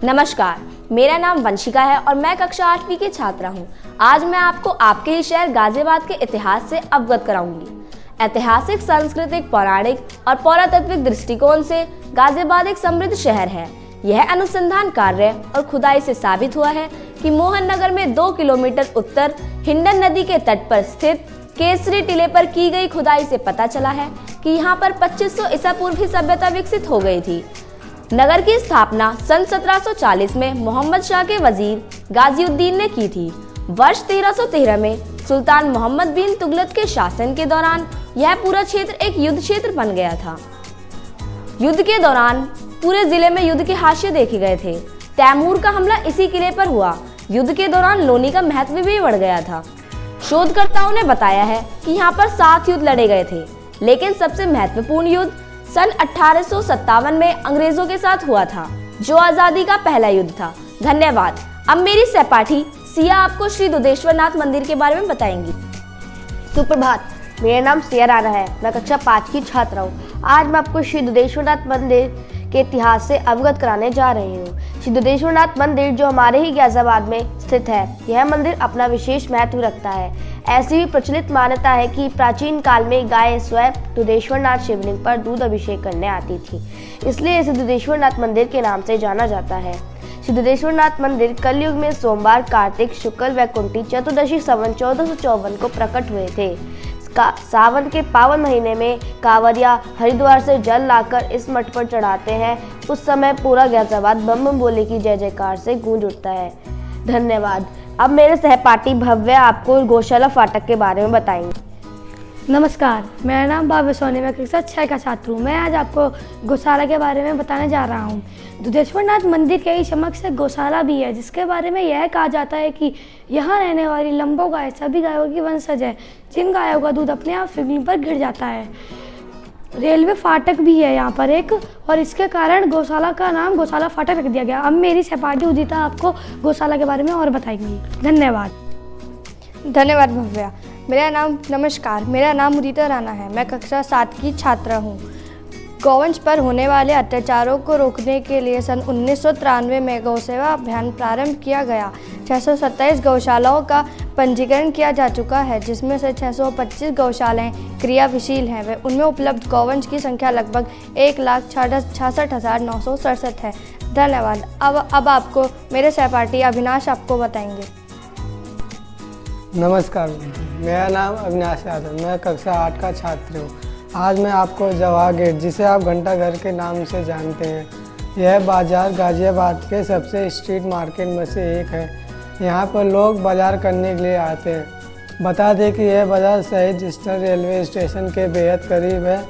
नमस्कार, मेरा नाम वंशिका है और मैं कक्षा 8वीं की छात्रा हूँ। आज मैं आपको आपके ही शहर गाजियाबाद के इतिहास से अवगत कराऊंगी। ऐतिहासिक, सांस्कृतिक, पौराणिक और पुरातात्विक दृष्टिकोण से गाजियाबाद एक समृद्ध शहर है। यह अनुसंधान कार्य और खुदाई से साबित हुआ है कि मोहन नगर में 2 किलोमीटर उत्तर हिंडन नदी के तट पर स्थित केसरी टीले पर की गई खुदाई से पता चला है कि यहाँ पर 2500 ईसा पूर्व की सभ्यता विकसित हो गई थी। नगर की स्थापना सन 1740 में मोहम्मद शाह के वजीर गाजिउद्दीन ने की थी। वर्ष 1313 में सुल्तान मोहम्मद बिन तुगलक के शासन के दौरान यह पूरा क्षेत्र एक युद्ध क्षेत्र बन गया था। युद्ध के दौरान पूरे जिले में युद्ध के हाशिए देखे गए थे। तैमूर का हमला इसी किले पर हुआ। युद्ध के दौरान लोनी का महत्व भी बढ़ गया था। शोधकर्ताओं ने बताया है कि यहाँ पर 7 युद्ध लड़े गए थे, लेकिन सबसे महत्वपूर्ण युद्ध सन 1857 में अंग्रेजों के साथ हुआ था, जो आजादी का पहला युद्ध था। धन्यवाद। अब मेरी सहपाठी सिया आपको श्री दुधेश्वर नाथ मंदिर के बारे में बताएंगी। सुप्रभात, मेरा नाम सिया राणा है। मैं कक्षा 5 की छात्रा हूँ। आज मैं आपको श्री दुधेश्वर नाथ मंदिर के इतिहास से अवगत कराने जा रही हूँ। श्री दुधेश्वर नाथ मंदिर जो हमारे ही गाजियाबाद में स्थित है, यह मंदिर अपना विशेष महत्व रखता है। ऐसी भी प्रचलित मान्यता है कि प्राचीन काल में गाय स्वयं दुधेश्वर नाथ शिवलिंग पर दूध अभिषेक करने आती थी, इसलिए इसे दुधेश्वर नाथ मंदिर के नाम से जाना जाता है। श्री दुधेश्वर नाथ मंदिर कलयुग में सोमवार कार्तिक शुक्ल वैकुंठी चतुर्दशी संवत 1454 को प्रकट हुए थे। सावन के पावन महीने में कांवरिया हरिद्वार से जल लाकर इस मठ पर चढ़ाते हैं। उस समय पूरा गाजियाबाद बम बम बोले की जय जयकार से गूंज उठता है। धन्यवाद। अब मेरे सहपाठी भव्य आपको गौशाला फाटक के बारे में बताएंगे। नमस्कार, मेरा नाम भव्य सोनी, मैं कक्षा 6 का छात्र हूँ। मैं आज आपको गौशाला के बारे में बताने जा रहा हूँ। दुधेश्वर नाथ मंदिर के ही समक्ष एक गौशाला भी है, जिसके बारे में यह कहा जाता है कि यहाँ रहने वाली लंबो गाय सभी गायों की वंशज है, जिन गायों का दूध अपने आप शिवलिंग पर गिर जाता है। रेलवे फाटक भी है यहाँ पर एक, और इसके कारण गौशाला का नाम गौशाला फाटक रख दिया गया। अब मेरी सहपाठी उदिता आपको गौशाला के बारे में और बताएंगी। धन्यवाद। धन्यवाद भव्या। नमस्कार, मेरा नाम उदिता राणा है। मैं कक्षा 7 की छात्रा हूँ। गौवंश पर होने वाले अत्याचारों को रोकने के लिए सन 1993 में गौसेवा अभियान प्रारंभ किया गया। 627 गौशालाओं का पंजीकरण किया जा चुका है, जिसमें से 625 गौशालाएं क्रियाशील हैं। उनमें उपलब्ध गौवंश की संख्या लगभग 1,66,967 है। धन्यवाद। अब आपको मेरे सहपाठी अविनाश आपको बताएंगे। नमस्कार, मेरा नाम अविनाश यादव, मैं कक्षा 8 का छात्र हूँ। आज मैं आपको जवाहर गेट, जिसे आप घंटाघर के नाम से जानते हैं, यह बाज़ार गाजियाबाद के सबसे स्ट्रीट मार्केट में से एक है। यहाँ पर लोग बाज़ार करने के लिए आते हैं। बता दें कि यह बाज़ार शहीद स्टेशन रेलवे स्टेशन के बेहद करीब है।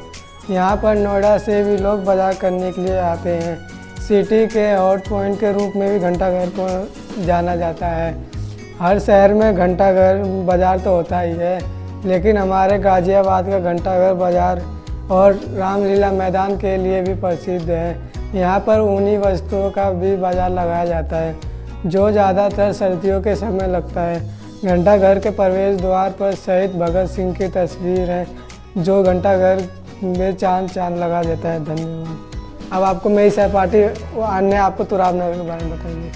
यहाँ पर नोएडा से भी लोग बाज़ार करने के लिए आते हैं। सिटी के हॉट पॉइंट के रूप में भी घंटाघर को जाना जाता है। हर शहर में घंटाघर बाज़ार तो होता ही है, लेकिन हमारे गाजियाबाद का घंटाघर बाज़ार और रामलीला मैदान के लिए भी प्रसिद्ध है। यहाँ पर ऊनी वस्तुओं का भी बाज़ार लगाया जाता है, जो ज़्यादातर सर्दियों के समय लगता है। घंटाघर के प्रवेश द्वार पर शहीद भगत सिंह की तस्वीर है, जो घंटाघर में चांद लगा देता है। धन्यवाद। अब आपको मेरी सहपाठी अन्य आपको तुराब नगर के बारे में बताएंगे।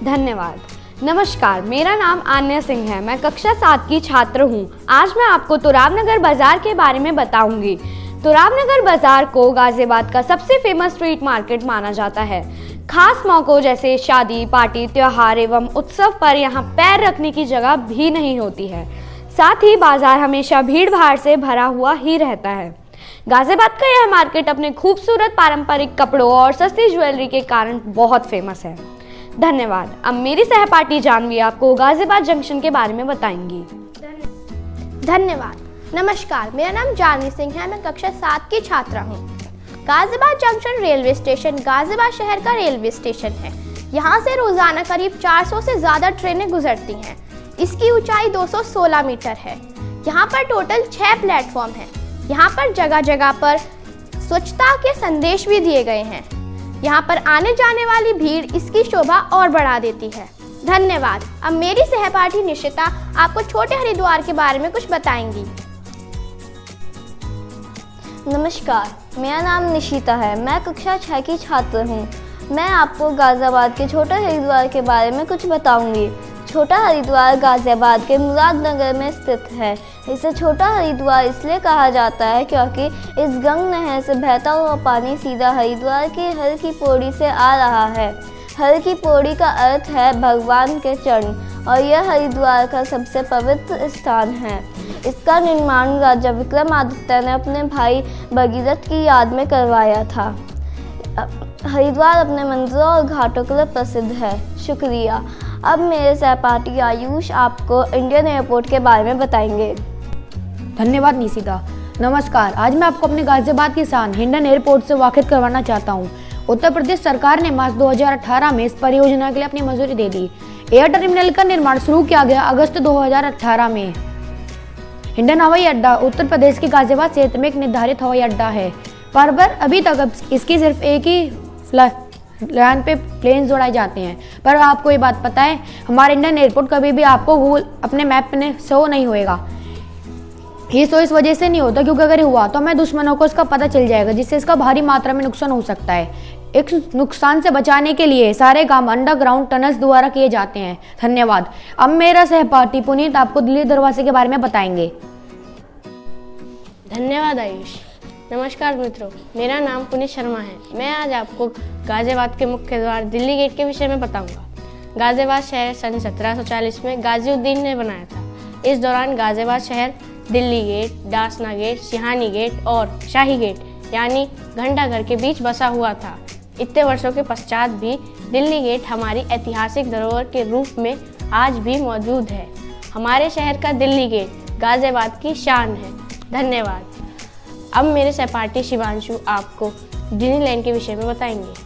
धन्यवाद। नमस्कार, मेरा नाम आन्या सिंह है। मैं कक्षा 7 की छात्र हूँ। आज मैं आपको तुराबनगर बाजार के बारे में बताऊंगी। तुराबनगर बाजार को गाजियाबाद का सबसे फेमस स्ट्रीट मार्केट माना जाता है। खास मौकों जैसे शादी, पार्टी, त्योहार एवं उत्सव पर यहाँ पैर रखने की जगह भी नहीं होती है। साथ ही बाजार हमेशा भीड़ भाड़ से भरा हुआ ही रहता है। गाजियाबाद का यह मार्केट अपने खूबसूरत पारंपरिक कपड़ों और सस्ती ज्वेलरी के कारण बहुत फेमस है। धन्यवाद। अब मेरी सहपाठी जानवी आपको गाजियाबाद जंक्शन के बारे में बताएंगी। धन्यवाद। नमस्कार, मेरा नाम जानवी सिंह है। मैं कक्षा 7 की छात्रा हूँ। Ghaziabad junction railway station Ghaziabad शहर का रेलवे स्टेशन है। यहाँ से रोजाना करीब 400 से ज़्यादा ट्रेनें गुजरती हैं। इसकी ऊंचाई 216 मीटर है। यहाँ पर टोटल 6 प्लेटफॉर्म हैं। यहाँ पर जगह जगह पर स्वच्छता के संदेश भी दिए गए हैं। यहाँ पर आने जाने वाली भीड़ इसकी शोभा और बढ़ा देती है। धन्यवाद। अब मेरी सहपाठी निशिता आपको छोटे हरिद्वार के बारे में कुछ बताएंगी। नमस्कार, मेरा नाम निशिता है। मैं कक्षा 6 की छात्र हूँ। मैं आपको गाज़ियाबाद के छोटा हरिद्वार के बारे में कुछ बताऊंगी। छोटा हरिद्वार गाज़ियाबाद के मुरादनगर में स्थित है। इसे छोटा हरिद्वार इसलिए कहा जाता है क्योंकि इस गंगा नहर से बहता हुआ पानी सीधा हरिद्वार की हर की पौड़ी से आ रहा है। हर की पौड़ी का अर्थ है भगवान के चरण और यह हरिद्वार का सबसे पवित्र स्थान है। इसका निर्माण राजा विक्रमादित्य ने अपने भाई भगीरथ की याद में करवाया था। हरिद्वार अपने मंदिरों और घाटों के लिए प्रसिद्ध है। शुक्रिया। अब मेरे सहपाठी आयुष आपको इंडियन एयरपोर्ट के बारे में बताएंगे। धन्यवाद निशिता। नमस्कार, आज मैं आपको अपने गाजियाबाद की शान हिंडन एयरपोर्ट से वाकिफ करवाना चाहता हूँ। उत्तर प्रदेश सरकार ने मार्च 2018 में इस परियोजना के लिए अपनी मंजूरी दे दी। एयर टर्मिनल का निर्माण शुरू किया गया अगस्त 2018 में। हिंडन हवाई अड्डा उत्तर प्रदेश के गाजियाबाद क्षेत्र में एक निर्धारित हवाई अड्डा है, पर अभी तक इसकी सिर्फ एक ही लाइन पे प्लेन उड़ाए जाते हैं। पर आपको ये बात पता है, हमारे इंडियन एयरपोर्ट कभी भी आपको गूगल अपने मैप में शो नहीं होएगा। ये शो इस वजह से नहीं होता क्योंकि अगर हुआ तो हमें दुश्मनों को इसका पता चल जाएगा, जिससे इसका भारी मात्रा में नुकसान हो सकता है। एक नुकसान से बचाने के लिए सारे काम अंडरग्राउंड टनल्स द्वारा किए जाते हैं। धन्यवाद। अब मेरा सहपाठी पुनीत आपको दिल्ली दरवाजे के बारे में बताएंगे। धन्यवाद आयुष। नमस्कार मित्रों, मेरा नाम पुनीत शर्मा है। मैं आज आपको गाजियाबाद के मुख्य द्वार दिल्ली गेट के विषय में बताऊंगा। गाजियाबाद शहर सन 1740 में गाजीउद्दीन ने बनाया था। इस दौरान गाजियाबाद शहर Delhi gate, Dasna gate, Sihani gate और शाही गेट यानी घंटाघर के बीच बसा हुआ था। इतने वर्षों के पश्चात भी दिल्ली गेट हमारी ऐतिहासिक धरोहर के रूप में आज भी मौजूद है। हमारे शहर का दिल्ली गेट गाजियाबाद की शान है। धन्यवाद। अब मेरे सहपाठी शिवांशु आपको डिज्नीलैंड के विषय में बताएंगे।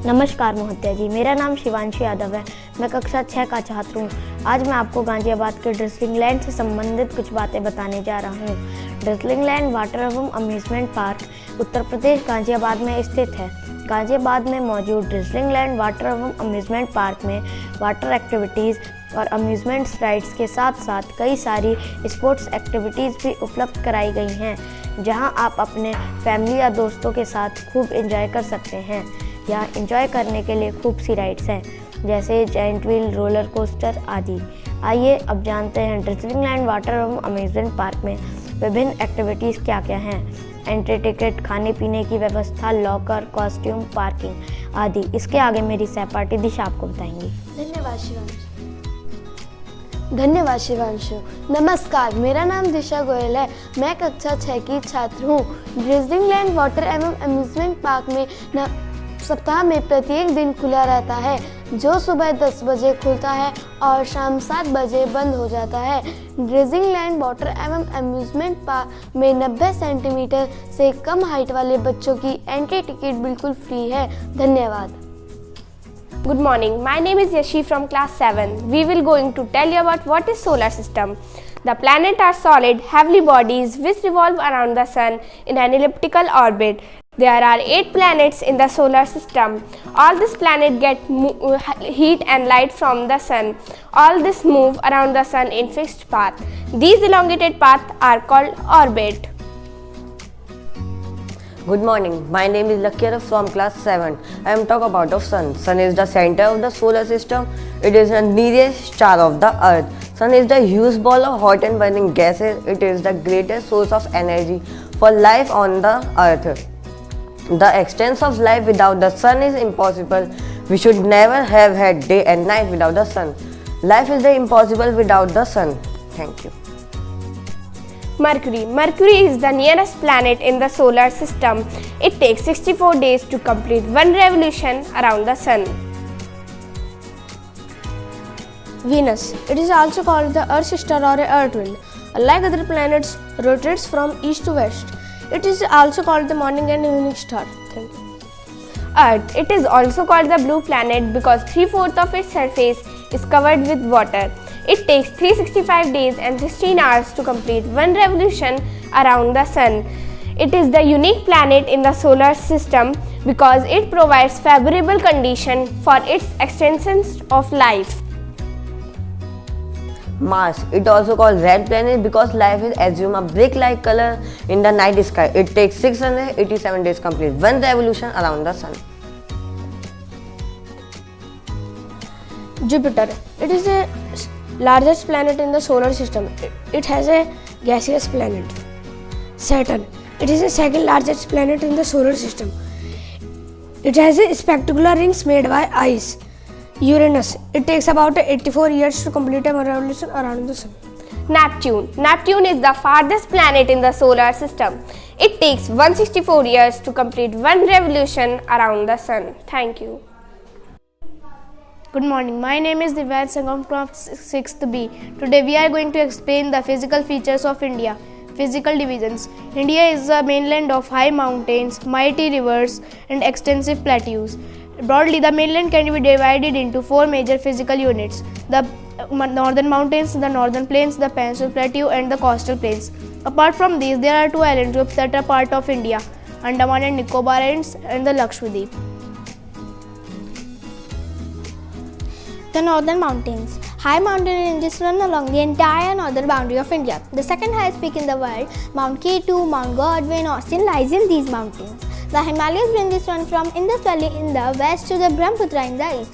नमस्कार महोदय जी, मेरा नाम शिवांशु यादव है। मैं कक्षा 6 का छात्र हूँ। आज मैं आपको गाजियाबाद के डिज्नीलैंड से संबंधित कुछ बातें बताने जा रहा हूँ। डिज्नीलैंड वाटर एवं अम्यूजमेंट पार्क उत्तर प्रदेश गाजियाबाद में स्थित है। गाजियाबाद में मौजूद डिज्नीलैंड वाटर एवं अम्यूजमेंट पार्क में वाटर एक्टिविटीज़ और अम्यूजमेंट राइड्स के साथ साथ कई सारी स्पोर्ट्स एक्टिविटीज़ भी उपलब्ध कराई गई हैं, जहां आप अपने फैमिली या दोस्तों के साथ खूब एंजॉय कर सकते हैं। यहाँ एंजॉय करने के लिए खूब सी राइड्स हैं, जैसे जायंट व्हील, रोलर कोस्टर आदि। आइए अब जानते हैं डिज्नीलैंड वाटर एवं अम्यूजमेंट पार्क में विभिन्न एक्टिविटीज़ क्या क्या हैं। एंट्री टिकट, खाने पीने की व्यवस्था, लॉकर, कॉस्ट्यूम, पार्किंग आदि। इसके आगे मेरी सहपाठी दिशा आपको बताएंगी। धन्यवाद शिवांशु। नमस्कार, मेरा नाम दिशा गोयल है। मैं कक्षा 6 की छात्र हूँ। डिज्नीलैंड वाटर एवं अम्यूजमेंट पार्क में सप्ताह में प्रत्येक दिन खुला रहता है, जो सुबह 10 बजे खुलता है और शाम 7 बजे बंद हो जाता है। डिज्नीलैंड वाटर एवं अम्यूजमेंट पार्क में 90 सेंटीमीटर से कम हाइट वाले बच्चों की एंट्री टिकट बिल्कुल फ्री है। धन्यवाद। Good morning, my name is Yashi from class 7. We will going to tell you about what is solar system. The planets are solid, heavenly bodies which revolve around the sun in an elliptical orbit. There are 8 planets in the solar system. All these planets get heat and light from the sun. All this move around the sun in fixed path. These elongated paths are called orbit. Good morning, my name is Lakshya from class 7. I am talk about the sun. Sun is the center of the solar system. It is the nearest star of the earth. Sun is the huge ball of hot and burning gases. It is the greatest source of energy for life on the earth. The existence of life without the sun is impossible. We should never have had day and night without the sun. Life is the impossible without the sun. Thank you. Mercury. Mercury is the nearest planet in the solar system. It takes 64 days to complete one revolution around the sun. Venus. It is also called the Earth's star or Earth wind. Unlike other planets, rotates from east to west. It is also called the morning and evening star. Thank you. Earth. It is also called the blue planet because 3/4 of its surface is covered with water. It takes 365 days and 16 hours to complete one revolution around the sun. It is the unique planet in the solar system because it provides favorable conditions for its extension of life. Mars. It also called red planet because life will assume a brick-like color in the night sky. It takes 687 days to complete one revolution around the sun. Jupiter. It is the largest planet in the solar system. It has a gaseous planet. Saturn. It is the second largest planet in the solar system. It has a spectacular rings made by ice. Uranus. It takes about 84 years to complete a revolution around the sun. Neptune. Neptune is the farthest planet in the solar system. It takes 164 years to complete one revolution around the sun. Thank you. Good morning. My name is Divyansh Sangam from 6th B. Today we are going to explain the physical features of India. Physical divisions. India is a mainland of high mountains, mighty rivers and extensive plateaus. Broadly, the mainland can be divided into four major physical units: the northern mountains, the northern plains, the peninsular plateau and the coastal plains. Apart from these, there are two island groups that are part of India: Andaman and Nicobar Islands and the Lakshadweep. The northern mountains. High mountain ranges run along the entire northern boundary of India. The second highest peak in the world, Mount K2, Mount Godwin, Austin, lies in these mountains. The Himalayas ranges run from Indus Valley in the west to the Brahmaputra in the east,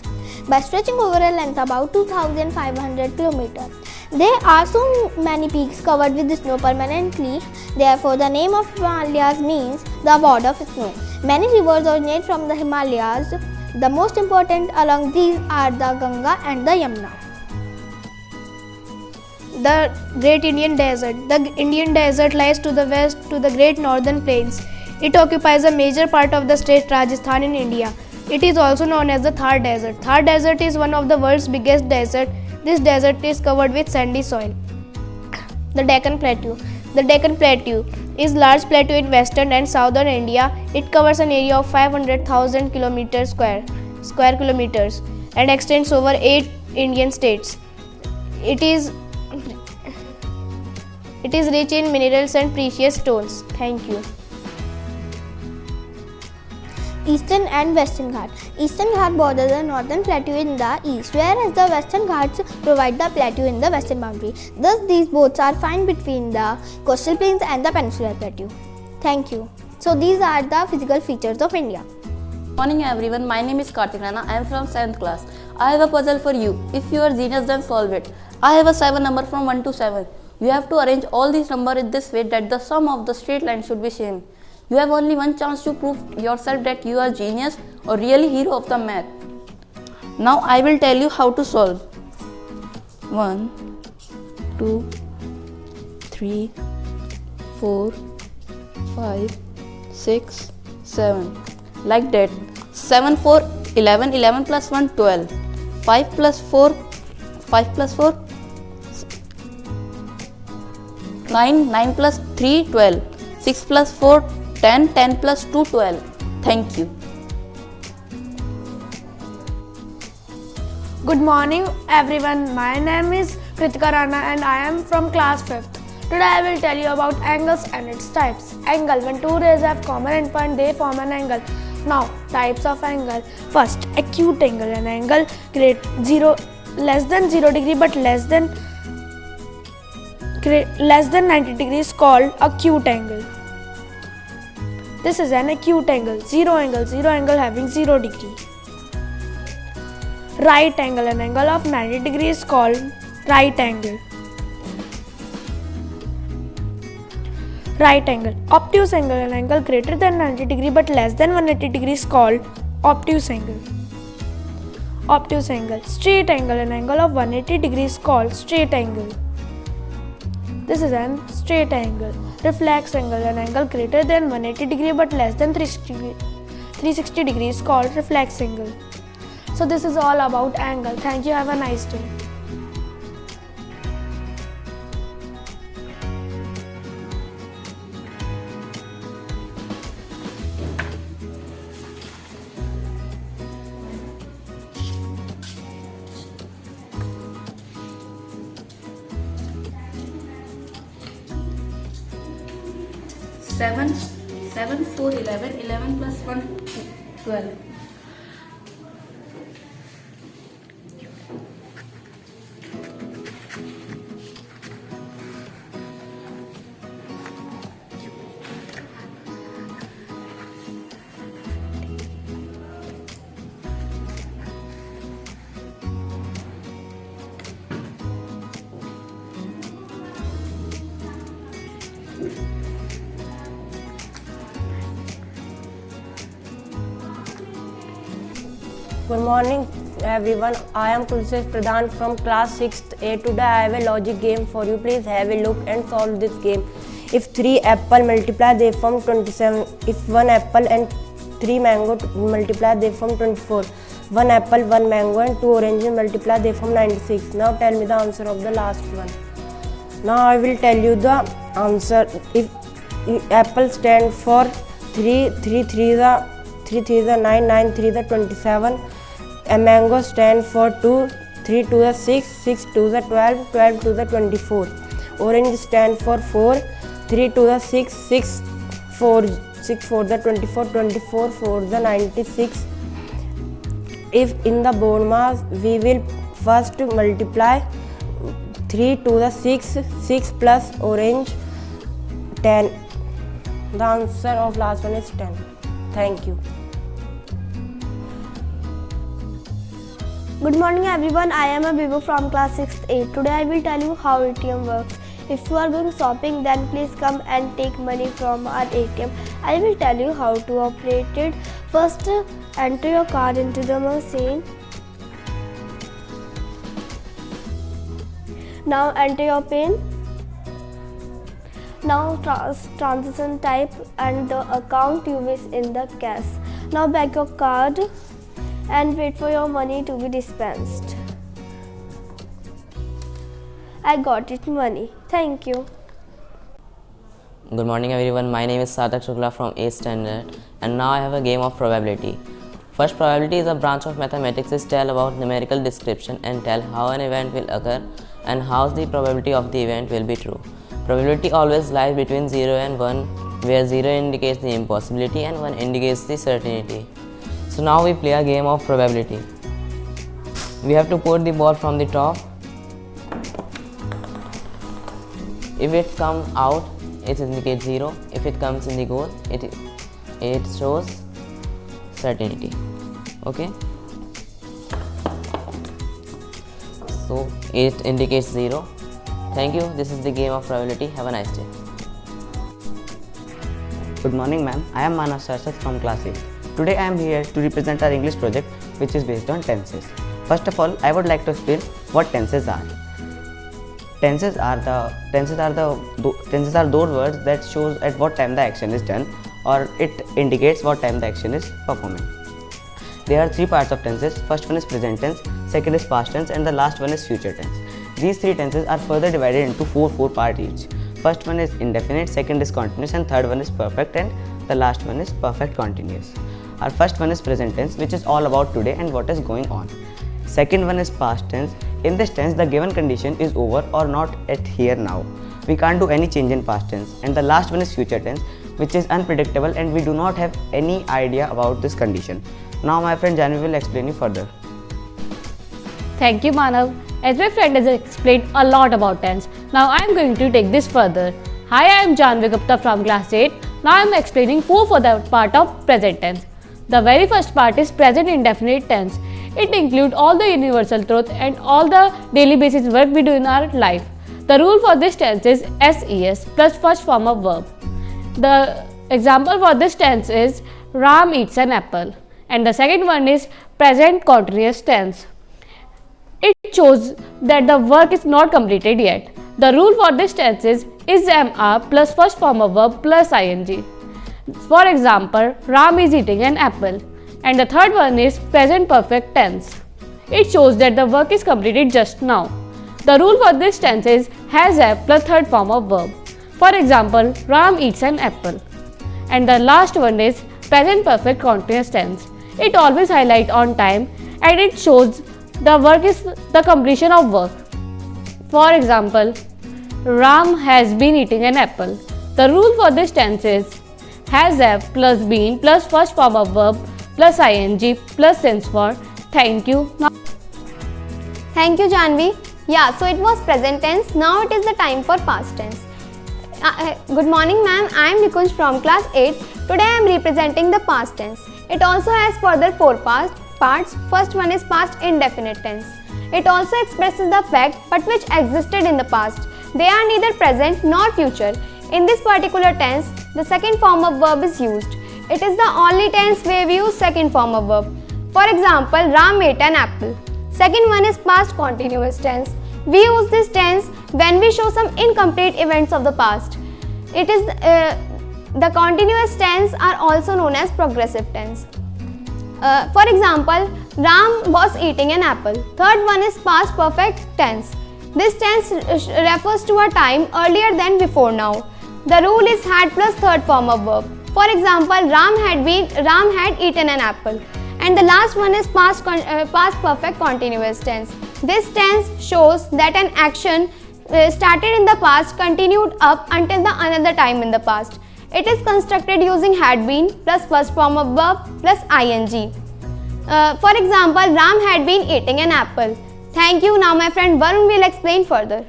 by stretching over a length about 2,500 km. There are so many peaks covered with snow permanently, therefore the name of Himalayas means the abode of snow. Many rivers originate from the Himalayas. The most important along these are the Ganga and the Yamuna. The Great Indian Desert. The Indian Desert lies to the west to the Great Northern Plains. It occupies a major part of the state Rajasthan in India. It is also known as the Thar Desert. Thar Desert is one of the world's biggest deserts. This desert is covered with sandy soil. The Deccan Plateau. The Deccan Plateau is a large plateau in western and southern India. It covers an area of 500,000 square kilometers and extends over 8 Indian states. It is rich in minerals and precious stones. Thank you. Eastern and Western Ghats. Eastern Ghats border the northern plateau in the east, whereas the Western Ghats provide the plateau in the western boundary. Thus, these both are found between the coastal plains and the peninsular plateau. Thank you. So, these are the physical features of India. Good morning everyone, my name is Kartik Rana. I am from 7th class. I have a puzzle for you. If you are genius, then solve it. I have a 7 number from 1 to 7. You have to arrange all these numbers in this way that the sum of the straight lines should be same. You have only one chance to prove yourself that you are genius or really hero of the math. Now I will tell you how to solve. 1, 2, 3, 4, 5, 6, 7. Like that. 7, 4, 11, 11 plus 1, 12. 5 plus 4, 5 plus 4, 9, 9 plus 3, 12. 6 plus 4, 10, 10 plus 2, 12. Thank you. Good morning everyone. My name is Kritika Rana and I am from class 5th. Today I will tell you about angles and its types. Angle. When two rays have common endpoint, they form an angle. Now, types of angle. First, acute angle. An angle less than 0 degree but less than 90 degrees called acute angle. This is an acute angle. Zero angle having 0 degree. Right angle. An angle of 90 degrees called right angle. Right angle. Obtuse angle. An angle greater than 90 degree but less than 180 degrees called obtuse angle. Obtuse angle. Straight angle. An angle of 180 degrees called straight angle. This is an straight angle. Reflex angle. An angle greater than 180 degree but less than 360 degrees called reflex angle. So this is all about angle. Thank you. Have a nice day. Seven, 4, 11, 11 plus 1, 12. Good morning everyone. I am Tulsish Pradhan from class 6th A. Today I have a logic game for you. Please have a look and solve this game. If 3 apple multiply they form 27. If 1 apple and 3 mango multiply they form 24. 1 apple, 1 mango and 2 oranges multiply they form 96. Now tell me the answer of the last one. Now I will tell you the answer. If apple stand for 3, 3 is the 9, 9 3 is the 27. A mango stand for 2, 3 2 is 6, 6 2 is 12, 12 2 is 24. Orange stand for 4, 3 2 is 6, 6 4 6 4 is 24, 24 4 is 96. If in the bone mass we will first multiply 3 2 is 6, 6 plus orange 10. The answer of last one is 10. Thank you. Good morning everyone, I am Abibu from class 6th A. Today I will tell you how ATM works. If you are going shopping, then please come and take money from our ATM. I will tell you how to operate it. First, enter your card into the machine. Now enter your PIN. Now transaction type and the account you wish in the cash. Now back your card and wait for your money to be dispensed. I got it money. Thank you. Good morning everyone, my name is Sarthak Shukla from 8th standard and now I have a game of probability. First, probability is a branch of mathematics is tell about numerical description and tell how an event will occur and how the probability of the event will be true. Probability always lies between 0 and 1, where 0 indicates the impossibility and 1 indicates the certainty. So now we play a game of probability. We have to put the ball from the top. If it comes out, it indicates 0. If it comes in the goal, it shows certainty. Okay. So it indicates 0. Thank you. This is the game of probability. Have a nice day. Good morning ma'am. I am Manav Sarsat from class 8. Today I am here to represent our English project which is based on tenses. First of all, I would like to explain what tenses are. Tenses are those words that shows at what time the action is done or it indicates what time the action is performing. There are 3 parts of tenses. First one is present tense, second is past tense and the last one is future tense. These 3 tenses are further divided into 4 parts each. First one is indefinite, second is continuous and third one is perfect and the last one is perfect continuous. Our first one is present tense, which is all about today and what is going on. Second one is past tense. In this tense, the given condition is over or not at here now. We can't do any change in past tense. And the last one is future tense, which is unpredictable and we do not have any idea about this condition. Now my friend Janvi will explain you further. Thank you Manav. As my friend has explained a lot about tense, now I am going to take this further. Hi, I am Janvi Gupta from class 8. Now I am explaining 4 for the part of present tense. The very first part is present indefinite tense. It includes all the universal truth and all the daily basis work we do in our life. The rule for this tense is SES plus first form of verb. The example for this tense is Ram eats an apple. And the second one is present continuous tense. It shows that the work is not completed yet. The rule for this tense is MR plus first form of verb plus ing. For example, Ram is eating an apple. And the third one is present perfect tense. It shows that the work is completed just now. The rule for this tense is has plus third form of verb. For example, Ram eats an apple. And the last one is present perfect continuous tense. It always highlights on time and it shows the work is the completion of work. For example, Ram has been eating an apple. The rule for this tense is has plus been plus first form of verb plus ing plus tense for. Thank you. Thank you Janvi. Yeah, so it was present tense. Now it is the time for past tense. Good morning ma'am. I am Nikunj from class 8. Today I am representing the past tense. It also has further 4 parts. First one is past indefinite tense. It also expresses the fact but which existed in the past. They are neither present nor future. In this particular tense, the second form of verb is used. It is the only tense where we use second form of verb. For example, Ram ate an apple. Second one is past continuous tense. We use this tense when we show some incomplete events of the past. It is the continuous tense are also known as progressive tense. For example, Ram was eating an apple. Third one is past perfect tense. This tense refers to a time earlier than before now. The rule is had plus third form of verb. For example, Ram had eaten an apple. And the last one is past perfect continuous tense. This tense shows that an action started in the past continued up until the another time in the past. It is constructed using had been plus first form of verb plus ing. For example, Ram had been eating an apple. Thank you. Now my friend Varun will explain further.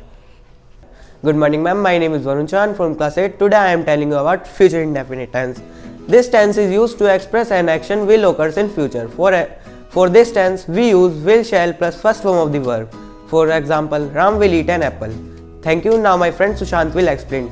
Good morning ma'am, my name is Varun Chan from class 8. Today I am telling you about future indefinite tense. This tense is used to express an action will occurs in future. For this tense, we use will shall plus first form of the verb. For example, Ram will eat an apple. Thank you. Now my friend Sushant will explain.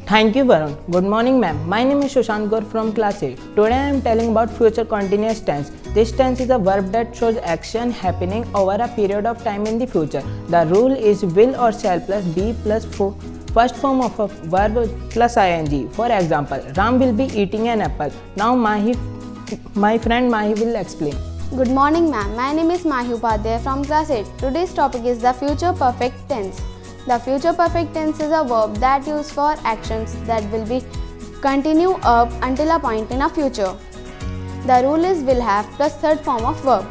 Thank you Varun. Good morning ma'am. My name is Sushant Gaur from class 8. Today I am telling about future continuous tense. This tense is a verb that shows action happening over a period of time in the future. The rule is will or shall plus be plus first form of a verb plus ing. For example, Ram will be eating an apple. Now my friend Mahi will explain. Good morning ma'am. My name is Mahi Upadhyay from class 8. Today's topic is the future perfect tense. The future perfect tense is a verb that used for actions that will be continue up until a point in a future. The rule is will have plus third form of verb.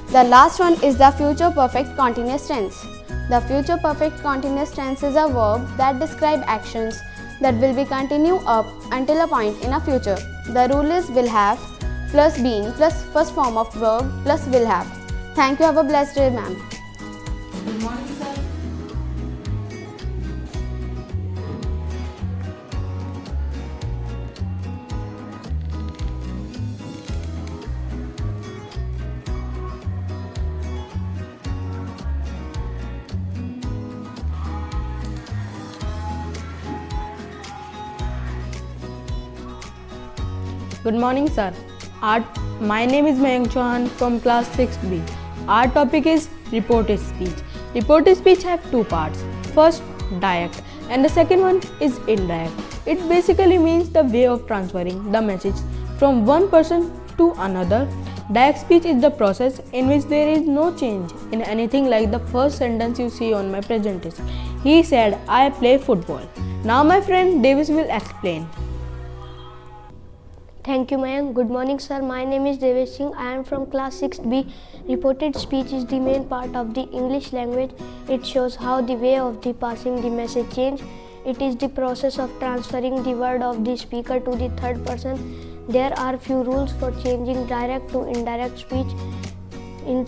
The last one is the future perfect continuous tense. The future perfect continuous tense is a verb that describe actions that will be continue up until a point in a future. The rule is will have plus being plus first form of verb plus will have. Thank you. Have a blessed day, ma'am. Good morning sir. Good morning sir. My name is Mayank Chauhan from class 6B. Our topic is reported speech. Reported speech have two parts. First, direct, and the second one is indirect. It basically means the way of transferring the message from one person to another. Direct speech is the process in which there is no change in anything, like the first sentence you see on my presentation. He said, I play football. Now my friend Davis will explain. Thank you, Mayank. Good morning, sir. My name is Devesh Singh. I am from class 6B. Reported speech is the main part of the English language. It shows how the way of the passing the message change. It is the process of transferring the word of the speaker to the third person. There are few rules for changing direct to indirect speech.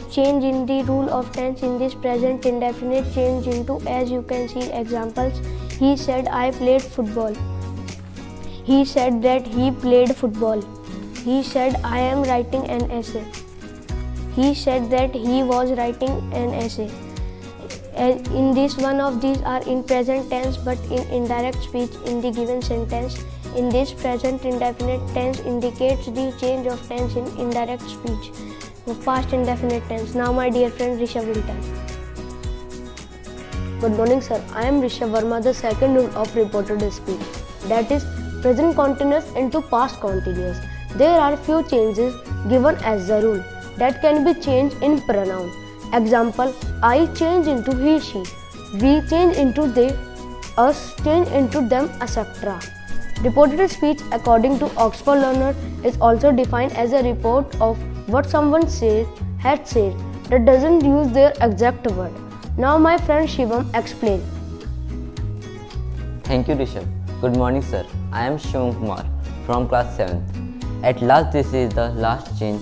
Change in the rule of tense in this present indefinite change into, as you can see examples. He said, I played football. He said that he played football. He said, I am writing an essay. He said that he was writing an essay. In this, one of these are in present tense, but in indirect speech in the given sentence. In this, present indefinite tense indicates the change of tense in indirect speech. Past indefinite tense. Now my dear friend Rishabh will tell. Good morning sir. I am Rishabh Verma. The second rule of reported speech, that is present continuous into past continuous. There are few changes given as the rule that can be changed in pronoun. Example, I change into he, she. We change into they. Us change into them, etc. Reported speech, according to Oxford Learner, is also defined as a report of what someone said, had said, that doesn't use their exact word. Now my friend Shivam explain. Thank you Rishabh. Good morning sir. I am Shivam Kumar from class 7th. At last, this is the last change,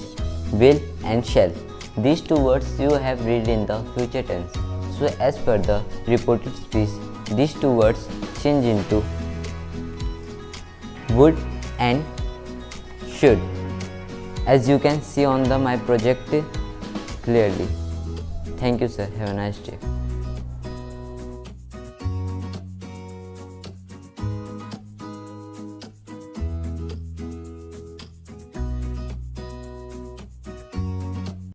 will and shall. These two words you have read in the future tense. So as per the reported speech, these two words change into would and should, as you can see on my project clearly. Thank you sir. Have a nice day.